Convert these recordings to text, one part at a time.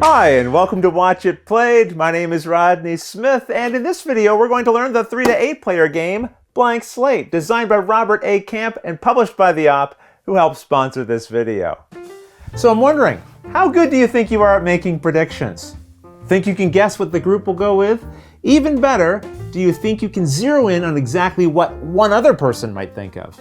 Hi, and welcome to Watch It Played. My name is Rodney Smith, and in this video we're going to learn the 3 to 8 player game, Blank Slate, designed by Robert A. Camp and published by the Op, who helped sponsor this video. So I'm wondering, how good do you think you are at making predictions? Think you can guess what the group will go with? Even better, do you think you can zero in on exactly what one other person might think of?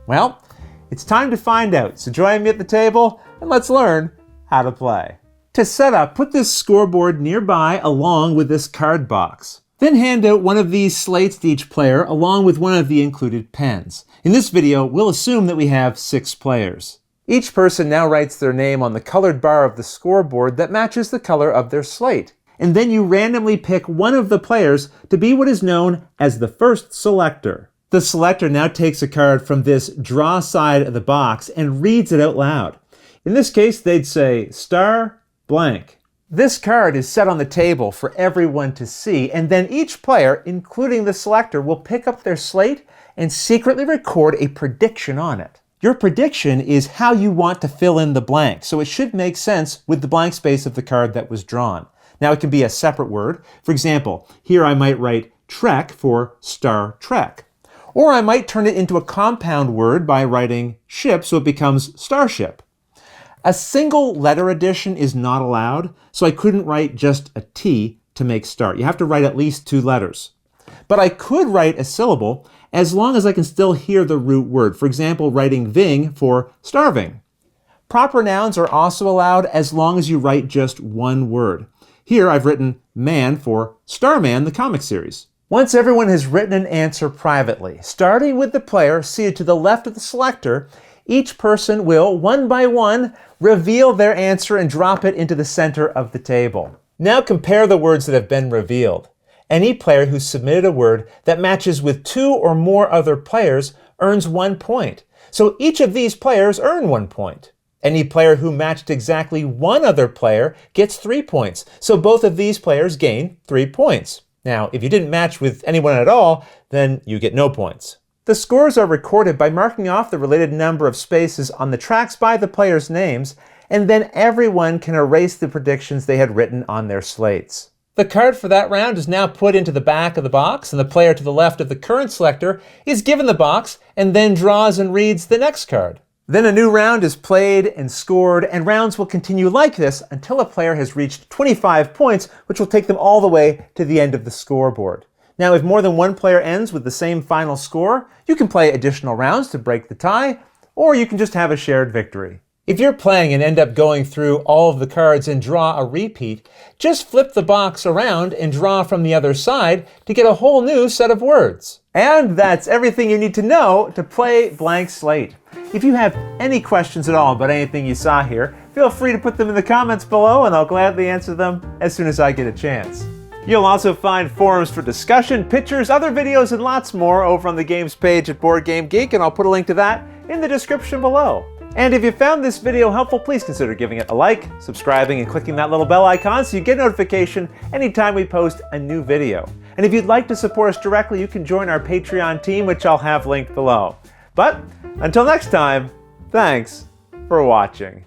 Well, it's time to find out, so join me at the table and let's learn how to play. To set up, put this scoreboard nearby along with this card box. Then hand out one of these slates to each player along with one of the included pens. In this video, we'll assume that we have 6 players. Each person now writes their name on the colored bar of the scoreboard that matches the color of their slate. And then you randomly pick one of the players to be what is known as the first selector. The selector now takes a card from this draw side of the box and reads it out loud. In this case, they'd say star blank. This card is set on the table for everyone to see, and then each player, including the selector, will pick up their slate and secretly record a prediction on it. Your prediction is how you want to fill in the blank, so it should make sense with the blank space of the card that was drawn. Now it can be a separate word. For example, here I might write Trek for Star Trek. Or I might turn it into a compound word by writing ship so it becomes starship. A single letter addition is not allowed, so I couldn't write just a T to make start. You have to write at least 2 letters. But I could write a syllable as long as I can still hear the root word. For example, writing ving for starving. Proper nouns are also allowed as long as you write just one word. Here I've written man for Starman, the comic series. Once everyone has written an answer privately, starting with the player seated to the left of the selector, each person will, one by one, reveal their answer and drop it into the center of the table. Now compare the words that have been revealed. Any player who submitted a word that matches with 2 or more other players earns 1 point. So each of these players earn 1 point. Any player who matched exactly one other player gets 3 points. So both of these players gain 3 points. Now, if you didn't match with anyone at all, then you get no points. The scores are recorded by marking off the related number of spaces on the tracks by the players' names, and then everyone can erase the predictions they had written on their slates. The card for that round is now put into the back of the box, and the player to the left of the current selector is given the box and then draws and reads the next card. Then a new round is played and scored, and rounds will continue like this until a player has reached 25 points, which will take them all the way to the end of the scoreboard. Now, if more than one player ends with the same final score, you can play additional rounds to break the tie, or you can just have a shared victory. If you're playing and end up going through all of the cards and draw a repeat, just flip the box around and draw from the other side to get a whole new set of words. And that's everything you need to know to play Blank Slate. If you have any questions at all about anything you saw here, feel free to put them in the comments below and I'll gladly answer them as soon as I get a chance. You'll also find forums for discussion, pictures, other videos, and lots more over on the games page at Board Game Geek, and I'll put a link to that in the description below. And if you found this video helpful, please consider giving it a like, subscribing, and clicking that little bell icon so you get notification anytime we post a new video. And if you'd like to support us directly, you can join our Patreon team, which I'll have linked below. But until next time, thanks for watching.